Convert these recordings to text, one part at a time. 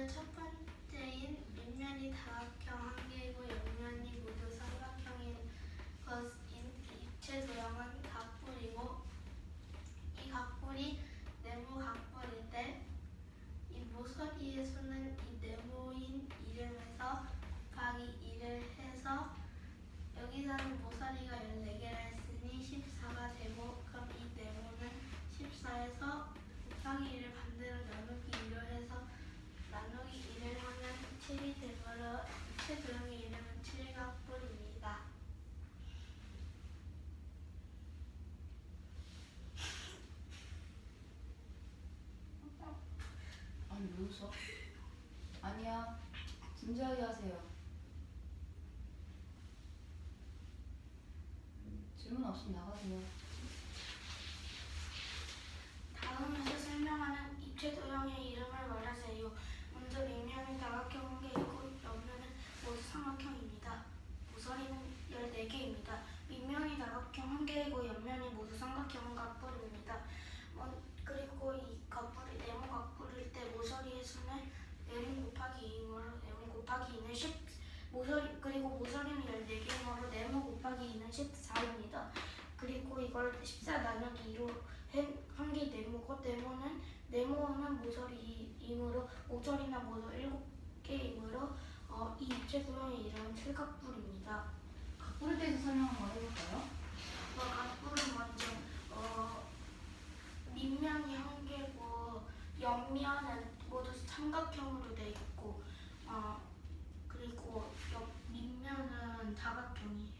먼저 첫 번째인 밑면이 다각형 한 개이고 옆면이 모두 삼각형인 것인 입체 도형은 각뿔이고 이 각뿔이 네모 각뿔일 때 이 모서리의 수는 이 네모인 2를 곱하기 2를 해서 여기서는 모서리가 14개라 했으니 14가 되고 그럼 이 네모는 14에서 곱하기 2를 반대로 나누기 2로 해서 나누기 2를 하면 7이 되므로 입체 도형의 이름은 7각뿔입니다. 아니 왜 웃어? 아니야. 진지하게 하세요. 질문 없으면 나가세요. 다음에서 설명하는 입체 도형의 이름을 말하세요. 먼저 밑면은 다각형 한 개이고 옆면은 모두 삼각형입니다. 모서리는 14개입니다. 밑면이 다각형 한 개이고 옆면이 모두 삼각형은 각뿔입니다. 그리고 이 각뿔이 네모 각뿔일 때 모서리의 수는 네모 곱하기 2이므로 네모 곱하기 2는 10 그리고 모서리는 14개이므로 네모 곱하기 2는 14입니다. 그리고 이걸 14 나누기 2로 한 개 네모고 네모는 모서리이므로 모서리나 모두 7개이므로 이 입체 도형의 이름은 칠각뿔입니다. 각뿔에 대해서 설명 한번 해볼까요? 각뿔은 먼저 밑면이 한 개고 옆면은 모두 삼각형으로 되어 있고 그리고 밑면은 다각형이에요.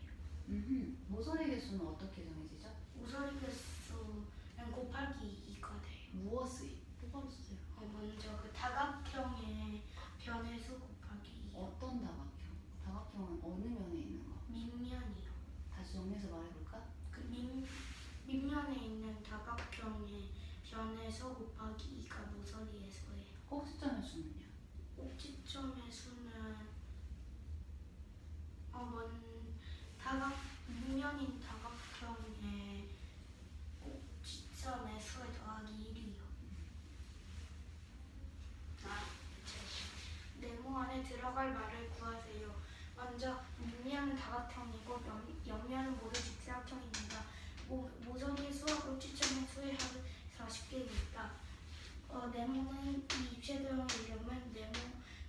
모서리 개수는 어떻게 정해지죠? 모서리 개수는 곱하기 2가 돼요. 무엇의? 똑바로 쓰세요. 먼저 그 다각형의 변의 수 곱하기 2. 어떤 다각형? 다각형은 어느 면에 있는 거? 밑면이요. 다시 정리해서 말해볼까? 그 밑면에 있는 다각형의 변의 수 곱하기 2가 모서리의 수예요. 꼭지점의 수는요? 꼭지점의 수는 밑면인 다각형의 꼭지점의 수에 더하기 1이요. 네모 안에 들어갈 말을 구하세요. 먼저 밑면은 다각형이고 옆면은 모두 직사각형입니다. 모서리의 수와 꼭지점의 수의 합은 40개입니다. 네모는 이 입체 도형의 이름은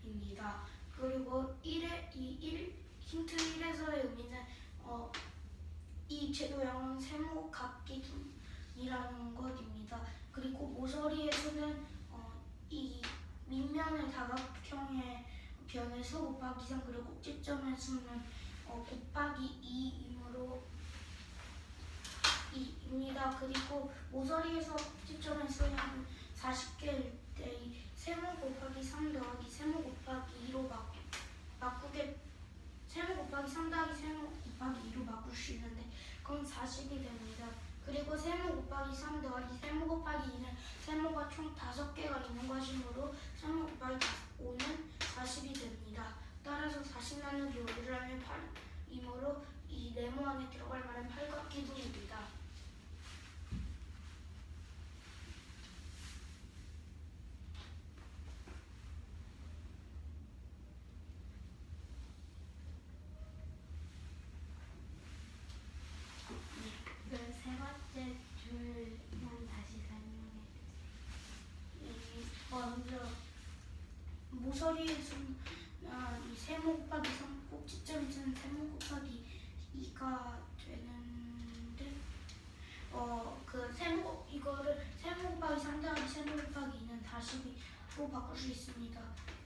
네모입니다. 그리고 힌트 1에서의 의미는 이 입체 도형은 세모각기둥이라는 것입니다. 그리고 모서리의 수는 이 밑면의 다각형의 변의 수 곱하기 3 그리고 꼭지점의 수는 곱하기 2이므로 2입니다. 그리고 모서리에서 꼭지점의 수의 합은 40개일 때 이 세모 곱하기 3 더하기 세모 곱하기 2로 세모 곱하기 3 더하기 세모 곱하기 2로 바꿀 수 있는데 그건 40이 됩니다. 그리고 세모 곱하기 3 더하기 세모 곱하기 2는 세모가 총 5개가 있는 것이므로 세모 곱하기 5는 40이 됩니다. 따라서 40 나누기 5를 하면 8이므로 이 네모 안에 들어갈 말은 팔각기둥입니다. 세 번째 줄만 다시 설명해 주세요. 먼저 모서리의 수는 이 세모 곱하기 3 꼭지점의 수는 세모 곱하기 2가 되는데 이거를 세모 곱하기 3 더하기 세모 곱하기 2는 40로 바꿀 수 있습니다.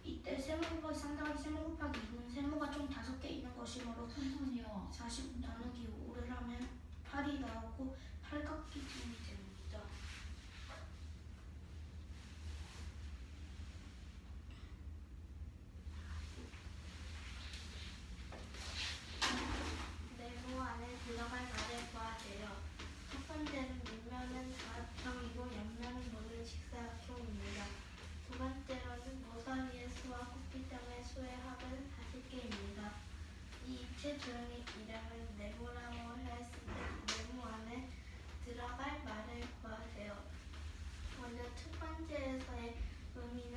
이때 세모 곱하기 3 더하기 세모 곱하기 2는 세모가 총 5개 있는 것이므로 천천히요. 40 나누기 5를 하면 8이 나오고 팔각기둥이 됩니다. 네모 안에 들어갈 말을 구하세요. 첫 번째는 밑면은 다각형이고 옆면은 모두 직사각형입니다. 두 번째로는 모서리의 수와 꼭지점의 수의 합은 40개입니다. 이 입체 도형의 이름은 네모라고 하였으니 네모 안에 들어갈 말을 구하세요. 먼저 첫 번째에서의 의미는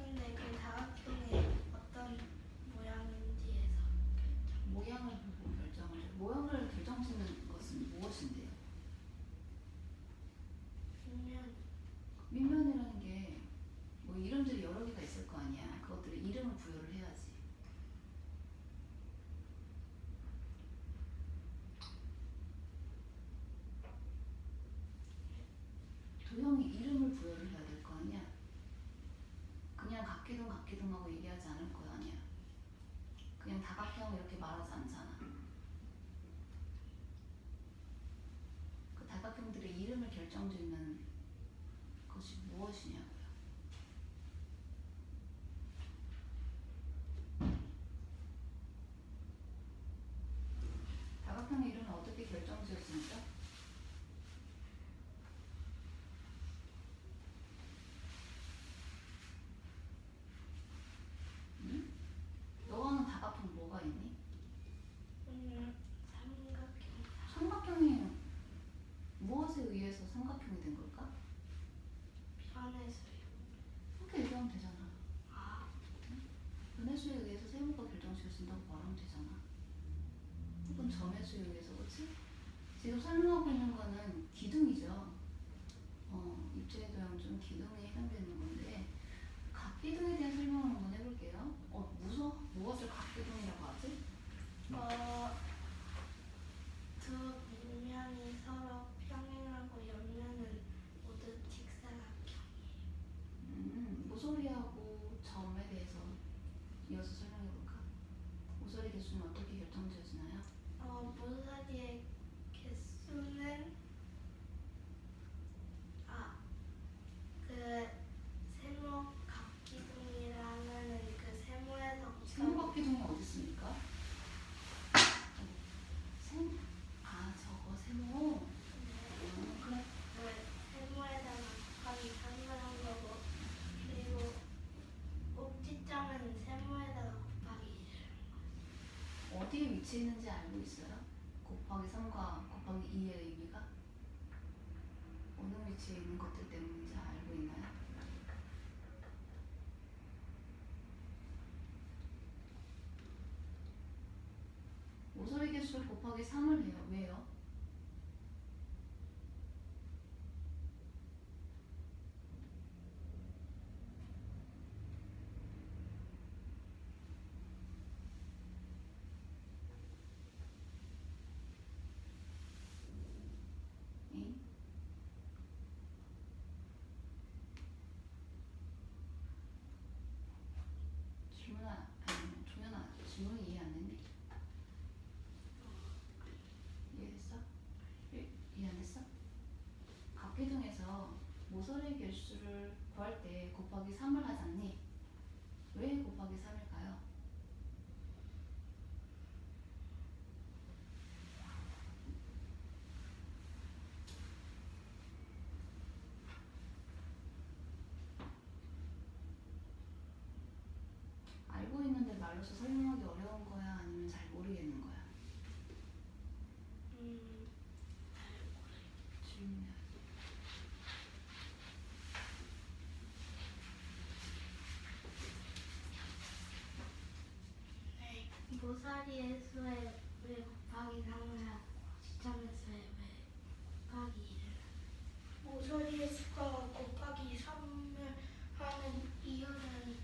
근데 그 다각형이 어떤 모양인지에서 모양을 보고 결정을 해. 모양을 결정짓는 것은 무엇인데요? 보면 밑면이라는 게 뭐 이름들이 여러 개가 있을 거 아니야. 그것들을 이름을 부여를 해야지. 도형이 이름을 부여를 해야 될 거 아니야. 그냥 각기둥 하고 얘기하지 않을 거 아니야. 그냥 다각형 이렇게 말하지 않잖아. 그 다각형들의 이름을 결정짓는 것이 무엇이냐고요. 다각형의 이름은 어떻게 결정지었습니까? 응? 너가 아는 다각형 뭐가 있니? 삼각형 삼각형이 무엇에 의해서 삼각형이 된 걸까? 편에서요. 그렇게 얘기하면 되잖아. 아, 근해수에 의해서 세모가 결정지어진다고 말하면 되잖아. 혹은 점해수에 의해서, 그렇지? 지금 설명하고 있는 거는 기둥이죠. 입체의 도형 중 기둥에 해당되는 건데 각기둥에 대한 설명을 한번 해볼게요. 무엇을 각기둥이라고 하지? 두 밑면이 서로 평행하고 옆면은 모두 직사각형이에요. 모서리하고 점에 대해서 이어서 설명해볼까? 모서리 개수는 어떻게 결정지어지나요? 모서리의 개수는 그 세모 각기둥이라면은 그 세모에서 세모각 기둥이 어디 있습니까? 저거 세모. 그래. 그 세모에다가 곱하기 3을 한 거고, 그리고 꼭지점은 세모에다가 곱하기 1을 어디에 위치해 있는지 알고 있어요? 곱하기 3과 곱하기 2의 의미가? 어느 위치에 있는 것들 때문인지 알고 있나요? 모서리 개수를 곱하기 3을 해요. 왜요? 응? 종현아, 질문이 이해 안 됐니? 이해됐어? 이해 안 됐어? 각기둥에서 모서리 개수를 구할 때 곱하기 3을 하지 않니? 왜 곱하기 3일까요? 알고 있는데 말로서 설명하기 어려운 거야? 아니면 잘 모르겠는 거야? 질문이야. 네. 모서리의 수에 왜 곱하기 3을 하고 지점의 수에 왜 곱하기 1을 모서리의 수가 곱하기 3을 하는 이유는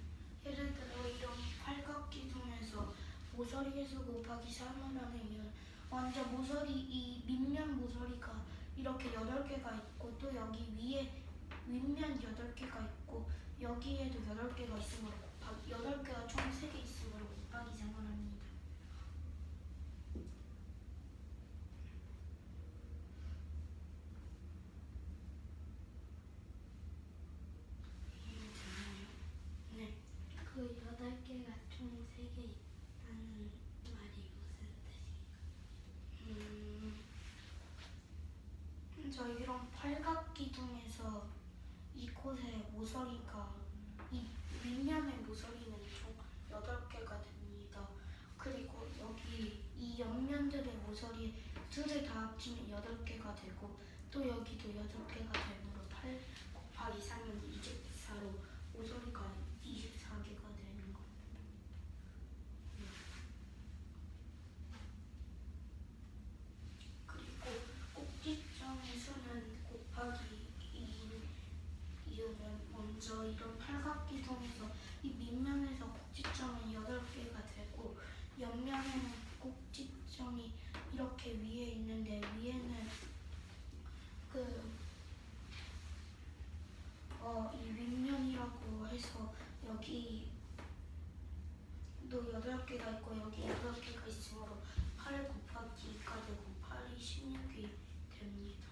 예를 들어 이런 팔각기둥에서 모서리의 수 곱하기 3을 하는 이유는 먼저 모서리 이 밑면 모서리가 이렇게 8개가 있고 또 여기 위에 윗면 8개가 있고 여기에도 8개가 있으므로 곱하기 8개가 총 3개 있으므로 곱하기 3을 합니다. 네. 그 8개가 총 3개 있다는 말이 무슨 뜻인가요? 저 이런 팔각기둥에서 이곳에 모서리가 이 윗면의 모서리는 총 8개가 됩니다. 그리고 여기 이 옆면들의 모서리 둘을 다 합치면 8개가 되고 또 여기도 8개가 되므로 8 곱하기 3은 24로 모서리가 24 먼저 이런 팔각기둥에서 이 밑면에서 꼭지점은 8개가 되고 옆면에는 꼭지점이 이렇게 위에 있는데 위에는 이 윗면이라고 해서 여기도 8개가 있고 여기 8개가 있으므로 8 곱하기 2가 되고 8이 16이 됩니다.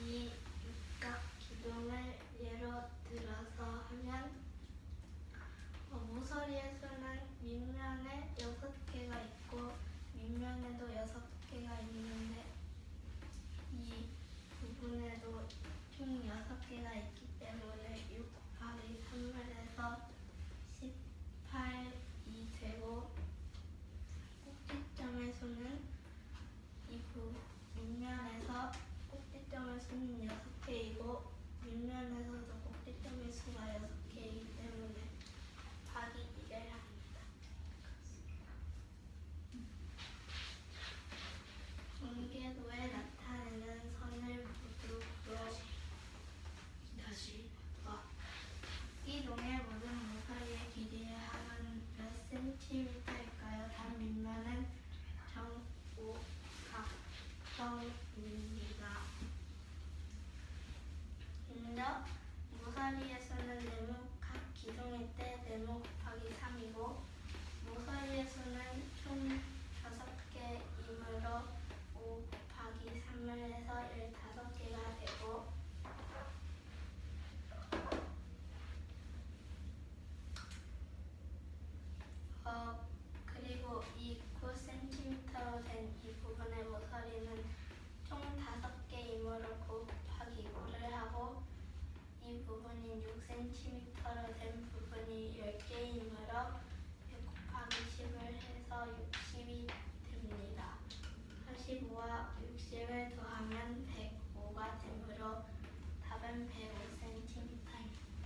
이 육각기둥을 예로 들어서 하면 모서리에서는 밑면에 6개가 있고 밑면에도 6개가 있는데 이 부분에도 총 6개가 있기 때문에 6 곱하기 3을 해서 18이 되고 꼭지점에서는 밑면에서 꼭지점의 수는 6개이고 밑면에서도 꼭지점의 수가 6개이기 때문에 곱하기 2를 합니다. 전개도에 나타내는 선을 모두 구하세요. 다시 각기둥의 모든 모서리의 길이의 합은 몇 cm일까요? 단 밑면은 정오각형입니다. 먼저 모서리에서는 네모각 기둥일 때 네모 곱하기 3이고 모서리에서는 총 5개이므로 5 곱하기 3을 해서 15개가 되고 그리고 이 9cm로 된 이 부분의 모서리는 총 5개이므로 9 곱하기 9를 하고 이 부분인 6cm로 된 부분이 10개이므로 6 곱하기 10을 해서 60이 됩니다. 45와 60을 더하면 105가 되므로 답은 105cm입니다.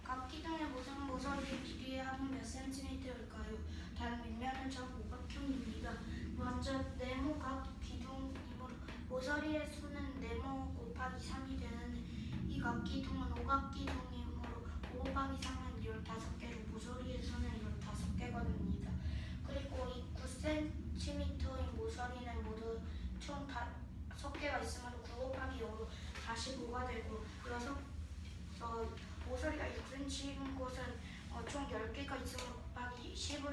각기둥의 모든 모서리의 길이의 합은 몇 cm일까요? 단 밑면은 정오각형입니다. 먼저 네모각 기둥이므로 모서리의 수는 네모 곱하기 3이 되는데 이 각기둥은 오각기둥이므로 5 곱하기 3은 15개로 모서리의 수는 15개가 됩니다. 그리고 이 9cm인 모서리는 모두 총 5개가 있으므로 9 곱하기 5로 45가 되고 모서리가 6cm인 곳은 총 10개가 있으므로 곱하기 10을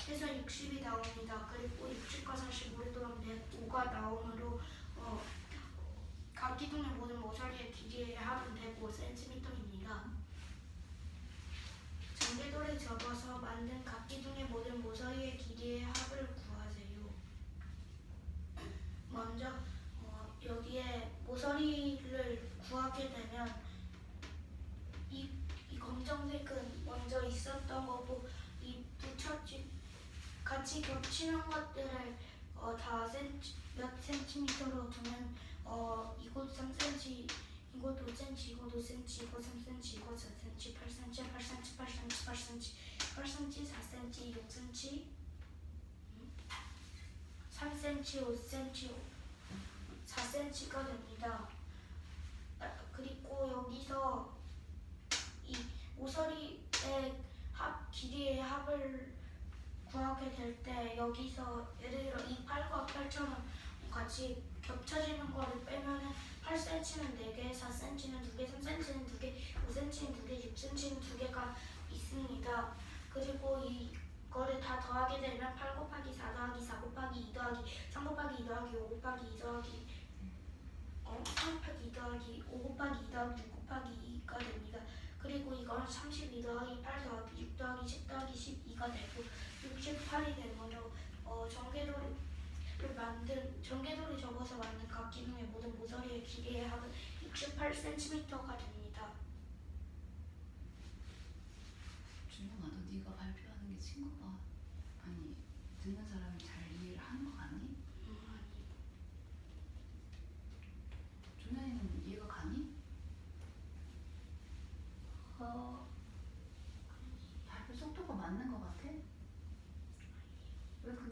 해서 60이 나옵니다. 그리고 60과 45를 더하면 105가 나오므로 각기둥의 모든 모서리의 길이의 합은 105cm입니다. 전개도를 접어서 만든 각기둥의 모든 모서리의 길이의 합을 구하세요. 먼저 여기에 모서리를 구하게 되면 이 검정색은 먼저 있었던 거고 이 같이 겹치는 것들을 다 몇 cm로 두면 이곳 3cm, 이곳 5cm, 이곳 5cm, 이곳 3cm, 이곳 4cm, 8cm, 8cm, 8cm, 8cm, 8cm, 4cm, 6cm, 3cm, 5cm, 4cm가 됩니다. 그리고 여기서 이 모서리의 길이의 합을 구하게 될 때 여기서 예를 들어 이 8과 8처럼 같이 겹쳐지는 거를 빼면은 8cm는 4개, 4cm는 2개, 3cm는 2개, 5cm는 2개, 6cm는 2개가 있습니다. 그리고 이거를 다 더하게 되면 8 곱하기 4 더하기 4 곱하기 2 더하기 3 곱하기 2 더하기 5 곱하기 2 더하기 3 곱하기 2 더하기 5 곱하기 2 더하기 6 곱하기 2가 됩니다. 그리고 이거는 32 더하기 8 더하기 6 더하기 10 더하기 12가 되고 68이 되므로 전개도를 접어서 만든 각기둥의 모든 모서리의 길이의 합은 68cm가 됩니다. 준영아, 너 네가 발표하는 게 친구가 아니 듣는 사람이 잘 이해를 하는 거 같니? 아니.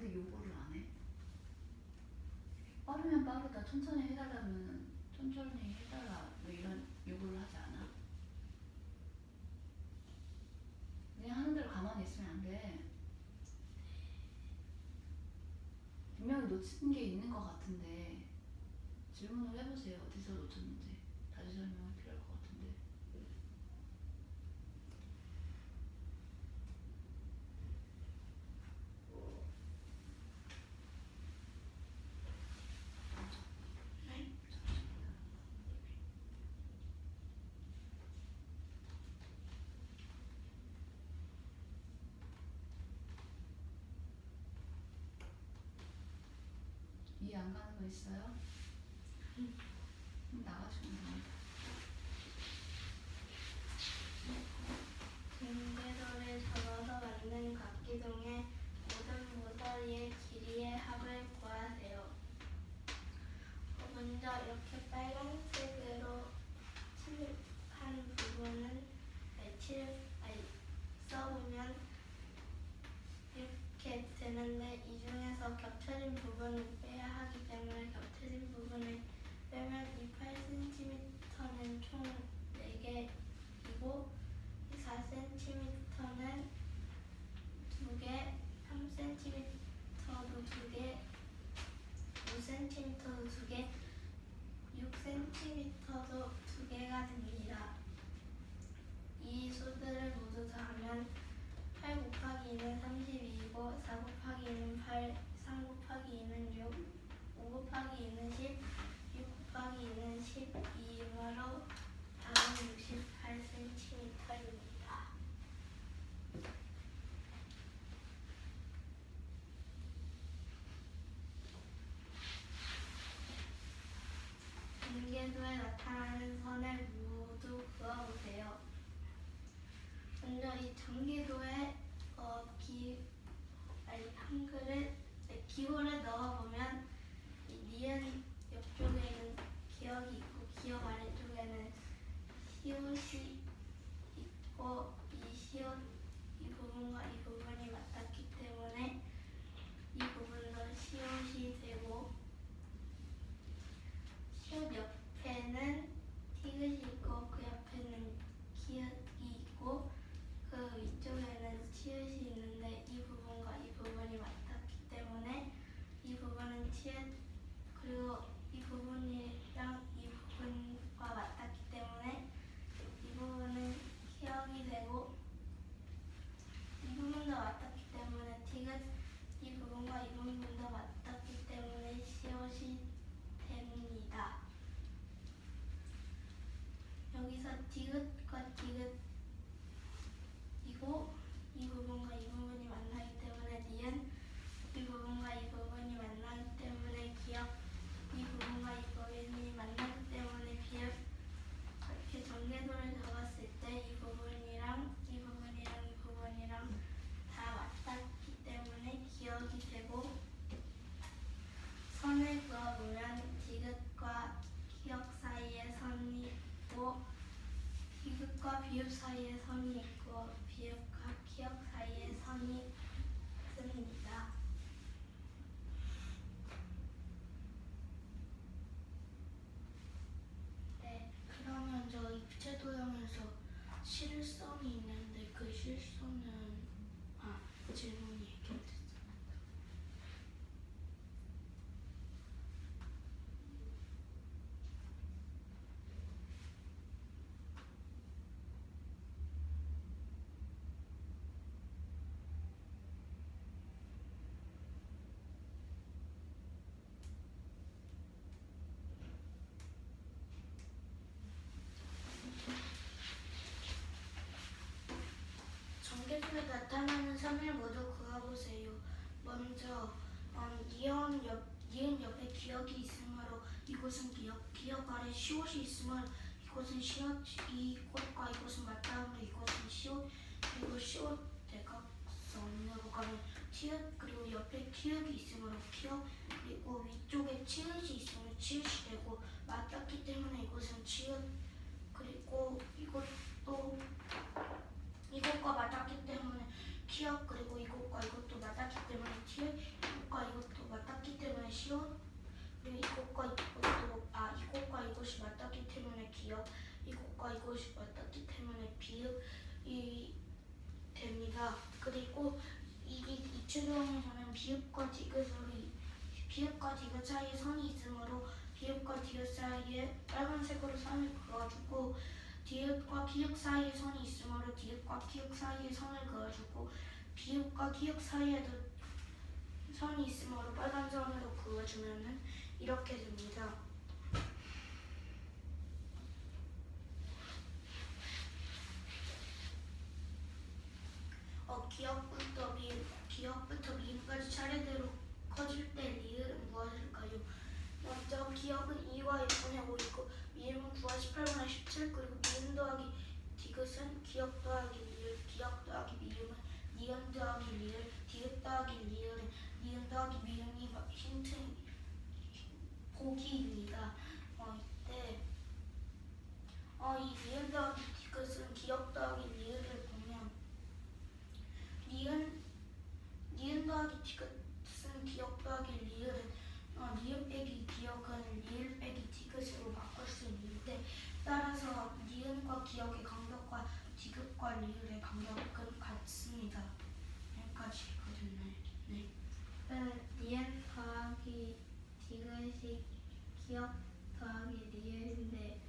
근데 요구를 안 해? 빠르면 빠르다, 천천히 해달라면 천천히 해달라, 뭐 이런 요구를 하지 않아? 그냥 하는 대로 가만히 있으면 안 돼. 분명히 놓친 게 있는 것 같은데 질문을 해보세요. 어디서 놓쳤는지. 다시 설명이 필요할 것 같은데. 네? 이해 안 가는 거 있어요? 그럼 나가주면 됩니다. 등궤도를 접어서 만든 각기둥의 모든 모서리의 길이의 합을 구하세요. 먼저 이렇게 빨간색으로 칠한 부분은 써보면 이렇게 되는데 이 중에서 겹쳐진 부분을 빼야 하기 때문에 겹쳐진 부분을 빼면 이 8cm는 총 4개이고 4cm는 2개, 3cm도 2개, 5cm도 2개, 6cm도 2개가 됩니다. 이 수들을 모두 더하면 8 곱하기 2는 32이고 4 곱하기 2는 8, 3 곱하기 2는 6, 5 곱하기 2는 10, 6 곱하기 2는 12이므로 답은 68cm입니다. 등궤도에 나타나는 선을 모두 그어보세요. 먼저 이 등궤도에 한글을 기호를 넣어보면 이 니은 옆쪽에는 기억이 있고 기억 아래쪽에는 시옷이 있고 이 시옷 이 부분과 이 부분이 맞닿기 때문에 이 부분도 시옷이 되고 시옷 옆에는 티귿이 있고 그 옆에는 기역이 있고 그 위쪽에는 치읓이 있는데 이 부분과 이 부분이 맞닿기 때문에 이 부분은 치읓 그리고 이 부분이랑 이 부분과 맞닿기 때문에 이 부분은 기역이 되고 이 부분도 맞닿기 때문에 티귿 이 부분과 이 부분도 맞닿기 때문에 시옷이 됩니다. 여기서 디귿과 디귿이고 이 부분과 이 부분이 만나기 때문에 니은 이 부분과 이 부분이 만나기 때문에 기역 이 부분과 이 부분이 만나기 때문에 비읍 이렇게 전개도를 적었을 때 이 부분이랑 이 부분이랑 이 부분이랑 다 맞닿기 때문에 기역이 되고 선을 그어보면 디귿과 기역 사이에 선이 있고 디귿과 비읍 사이에 선이 있고 비읍과 기역 사이에 선이 있습니다. 네, 그러면 저 입체 도형에서 실선이 있는데 그 실선은 질문이 해결됐어요. 전개도에 나타나는 선을 모두 그어보세요. 먼저 니은 옆에 기역이 있으므로 이곳은 기역 아래 시옷이 있으므로 이곳은 시옷, 이곳과 이곳은 맞닿으므로 이곳은 시옷, 그리고 시옷 대각선으로 가면 티읕 그리고 옆에 기역이 있으므로 기역 그리고 위쪽에 치읓이 있으면 치읓이 되고 맞닿기 때문에 이곳은 치읓 그리고 이것도 이것과 맞닿기 때문에 기역 그리고 이것과 이것도 맞닿기 때문에 티읕 이곳과 이곳이 맞닿기 때문에 기역, 이곳과 이곳이 맞닿기 때문에 비읍이 됩니다. 그리고 입체도형에서는 비읍과 디귿 사이에 선이 있으므로 비읍과 디귿 사이에 빨간색으로 선을 그어주고, 디귿과 기역 사이에 선이 있으므로 디귿과 기역 사이에 선을 그어주고, 비읍과 기역 사이에도 선이 있으므로 빨간 선으로 그어주면은 이렇게 됩니다. 기역부터 미음까지 차례대로 커질 때 리을은 무엇일까요? 먼저 기역은 2와 1분의 5이고 미음은 9와 18분의 17, 그리고 미음 더하기 디귿은 기역 더하기 리을, 기역 더하기 미음은 니은 더하기 리을, 디귿 더하기 리을은 니은 더하기 미음이 힌트 보기입니다. 이때 이 니은 더하기 디귿은 기역 더하기 리을을 보면 니은 더하기 디귿은 기역 더하기 리을은 니은 빼기 기역은 리을 빼기 디귿으로 바꿀 수 있는데, 따라서 니은과 기역의 간격과 디귿과 리을의 간격은 같습니다. 여기까지 읽어줬나요? 네. 니은 더하기 디귿이 기역 더하기 리을인데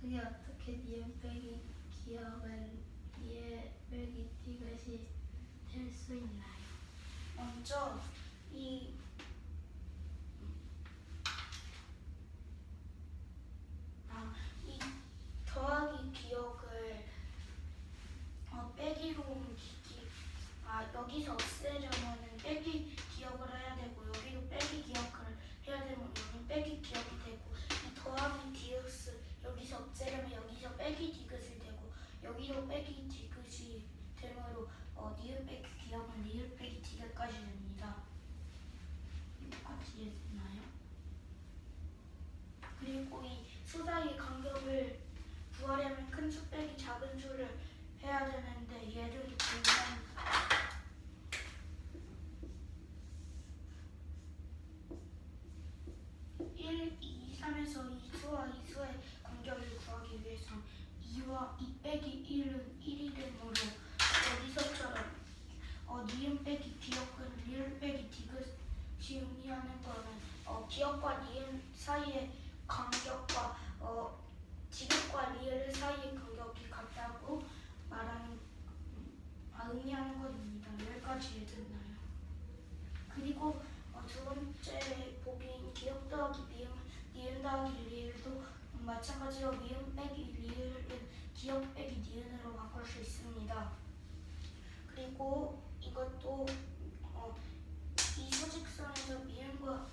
그게 어떻게 니은 빼기 기역은 리을 빼기 디귿이 될 수 있나요? 먼저 이 더하기 기역을 빼기로 옮기기, 여기서 없애려면은 빼기 기역을 해야 되고, 여기도 빼기 기역을 해야 되면 여기 빼기 기역이 되고, 이 더하기 디귿을 여기서 없애려면 여기서 빼기 디귿이 되고, 여기도 빼기 디귿이 되므로 니은 빼기 기역은 리을 빼기 디귿까지 됩니다. 여기까지 이해됐나요? 그리고 이 수 사이의 간격을 구하려면 큰 수 빼기 작은 수를 해야 되는데, 예를 들면 1, 2, 3에서 이 수와 이 수의 간격을 구하기 위해서 2 빼기 1은 1이 되므로 여기서처럼 니은 빼기 기역은 리을 빼기 디귿이 의미하는 거는 기역과 니은 사이의 간격과 디귿과 리을 사이의 간격이 같다고 의미하는 것입니다. 여기까지 이해됐나요? 그리고 두 번째 보기인 기역 더하기 미음, 니은 더하기 리을도 마찬가지로 미음 빼기 리을은 기역 빼기 니은으로 바꿀 수 있습니다. 그리고 이것도 이 수직선에서 미음과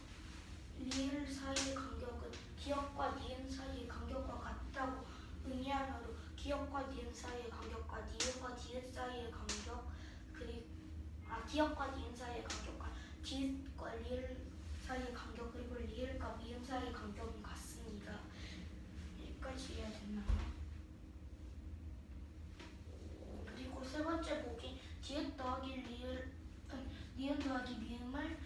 리을 사이의 간격은 기역과 니은 사이의 간격과 같다고 의미하므로 기역과 니은 사이의 간격과 니은과 디귿 사이의 간격, 그리고 기역과 니은 사이의 간격과 디귿과 리을 사이의 간격, 그리고 리을과 미음 사이의 간격은 같습니다. 여기까지 이해됐나요? 그리고 세 번째 보기 디귿 더하기 리을은 니은 더하기 미음을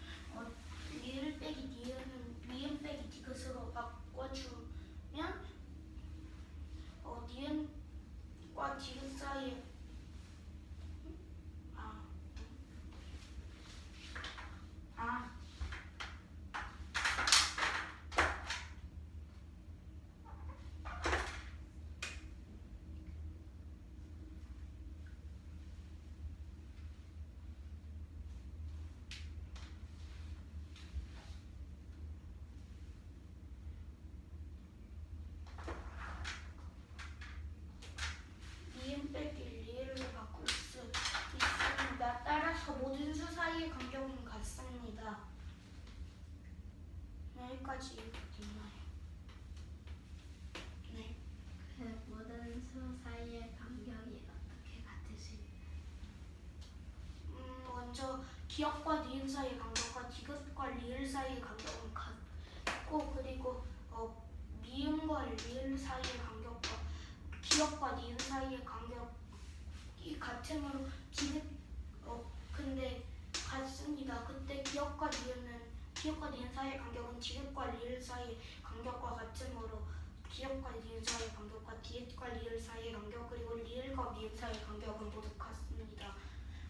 리을 빼기 니은은 미음 빼기 디귿으로 바꿔주면 니은과 디귿 사이에 미음 빼기 리을로 바꿀 수 있습니다. 따라서 모든 수 사이의 간격은 같습니다. 여기까지 이해됐나요? 네. 그 모든 수 사이의 간격이 어떻게 같을 수 있나요? 먼저 기역과 니은 사이의 간격과 디귿과 리을 사이의 간격은 같고, 그리고 미음과 리을 사이의 간격과 기역과 니은 사이의 간격이 같으므로 근데 같습니다. 그때 기역과 니은은 기역과 니은 사이의 간격은 디귿과 리을 사이의 간격과 같으므로 기역과 니은 사이의 간격과 디귿과 리을 사이의 간격 그리고 리을과 미음 사이의 간격은 모두 같습니다.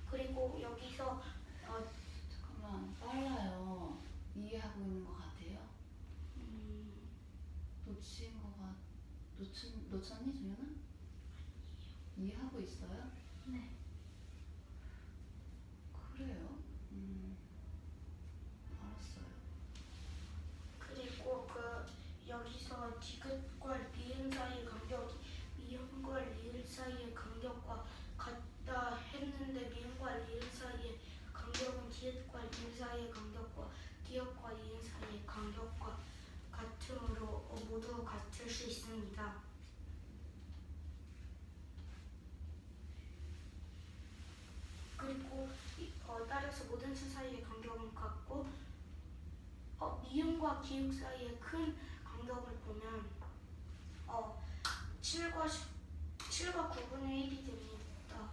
그리고 여기서 잠깐만 빨라요. 이해하고 있는 것 같아요? 놓쳤니 조연아? 이해하고 있어요? 네. 그래요? 알았어요. 그리고 여기서 디귿과 리을 사이의 간격이 미음과 리을 사이의 간격과 같다 했는데 미음과 리을 사이의 간격은 디귿과 리을 사이의 간격과 기역과 니은 사이의 간격과 같으므로 모두 같을 수 있습니다. 그리고 따라서 모든 수 사이의 간격은 같고 미음과 기역 사이의 큰 간격을 보면 7과 9분의 1이 됩니다.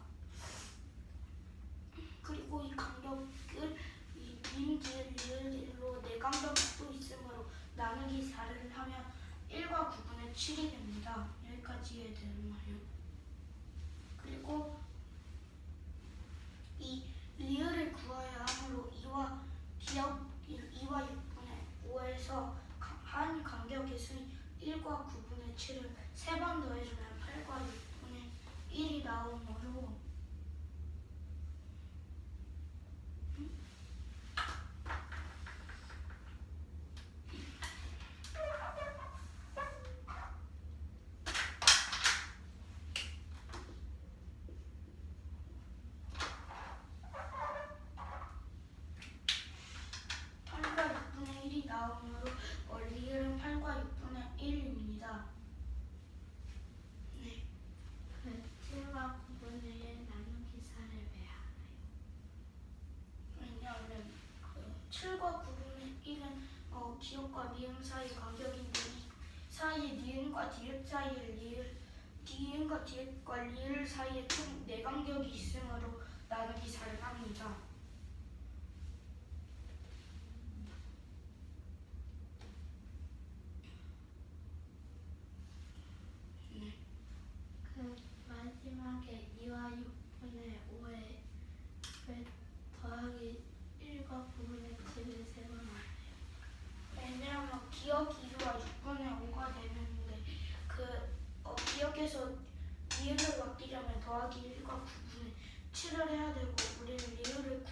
그리고 이 간격을 이 미음, 기역, 리을로 네 간격이 또 있으므로 나누기 4를 하면 1과 9분의 7이 됩니다. 여기까지 이해되는 말이요. 그리고 이 리을을 구해야 하므로 2와 6분의 5에서 한 간격의 수인 1과 9분의 7을 3번 더해주면 8과 6분의 1이 나오므로 리을은 8과 6분의 1입니다. 네. 7과 9분의 1 나누기 4를 왜 하나요? 왜냐하면 7과 9분의 1은 기역과 미음 사이 간격인데 이 사이에 니은과 디귿 사이에 니은과 디귿과 리을 사이에 총 4간격이 있으므로 나누기 4를 합니다. 마지막에 2와 6분의 5에 왜 더하기 1과 9분의 7을 3번 하나요? 왜냐하면 기역이 2와 6분의 5가 되는데 기역에서 리을을 맡기려면 더하기 1과 9분의 7을 해야 되고 우리는 리을을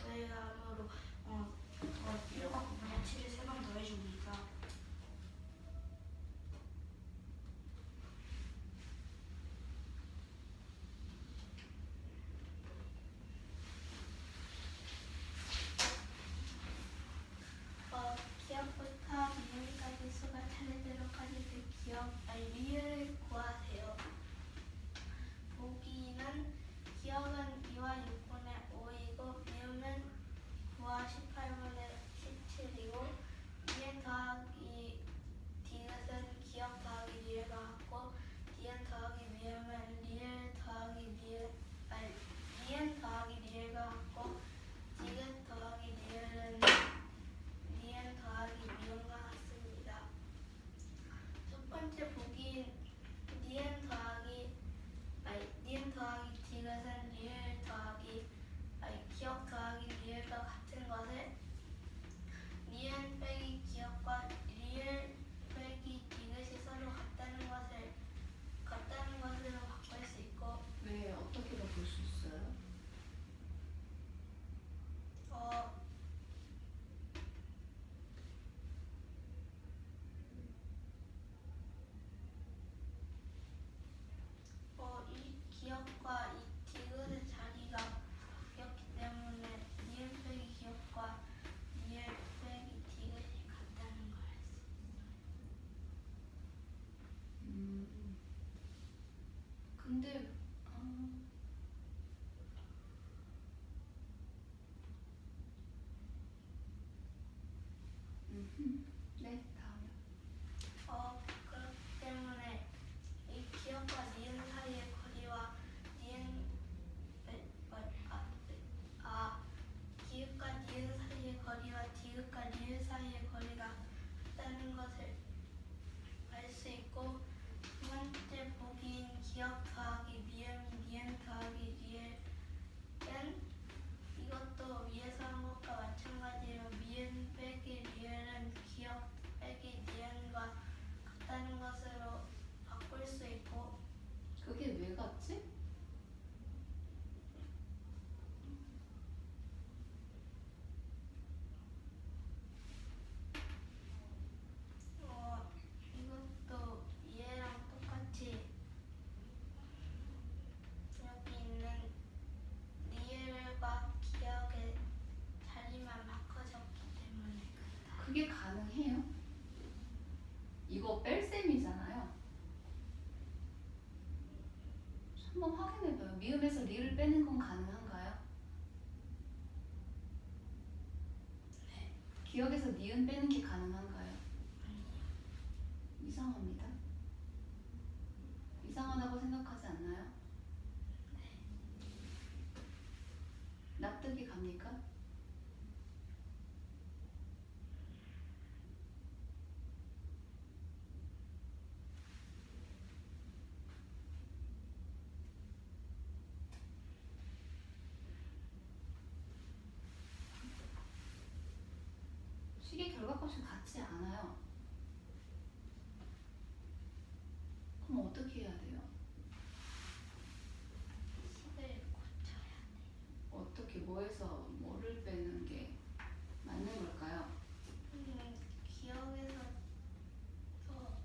기억 더하기 미음이 니은 더하기 리을은 이것도 위에서 한 것과 마찬가지로 미음 빼기 리을은 기억 빼기 니은과 같다는 것으로 바꿀 수 있고 그게 왜 같지? 이것도 얘랑 똑같이 여기 있는 리을과 기억의 자리만 바꿔줬기 때문에 그렇다. 그게 가능해요? 이거 뺄셈이잖아요. 한번 확인해봐요. 미음에서 리를 빼는 건 가능한가요? 네. 기억에서 니은 빼는 게 가능한가요? 이상합니다. 이상하다고 생각하지 않나요? 납득이 갑니까? 식의 결과값이 같지 않아요. 그럼 어떻게 해야 돼요? 식을 고쳐야 돼. 어떻게 뭐에서 뭐를 빼는 게 맞는 걸까요? 기억에서 더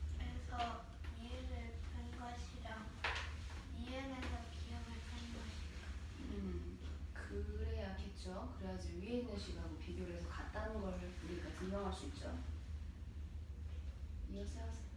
미음에서 이해를 뺀 것이랑 이해에서 기억을 뺀 것이 그래야겠죠. 그래야지 위에 있는 식하고 비교를 해서 같다는 걸 우리가 증명할 수 있죠. 이어서 하세요.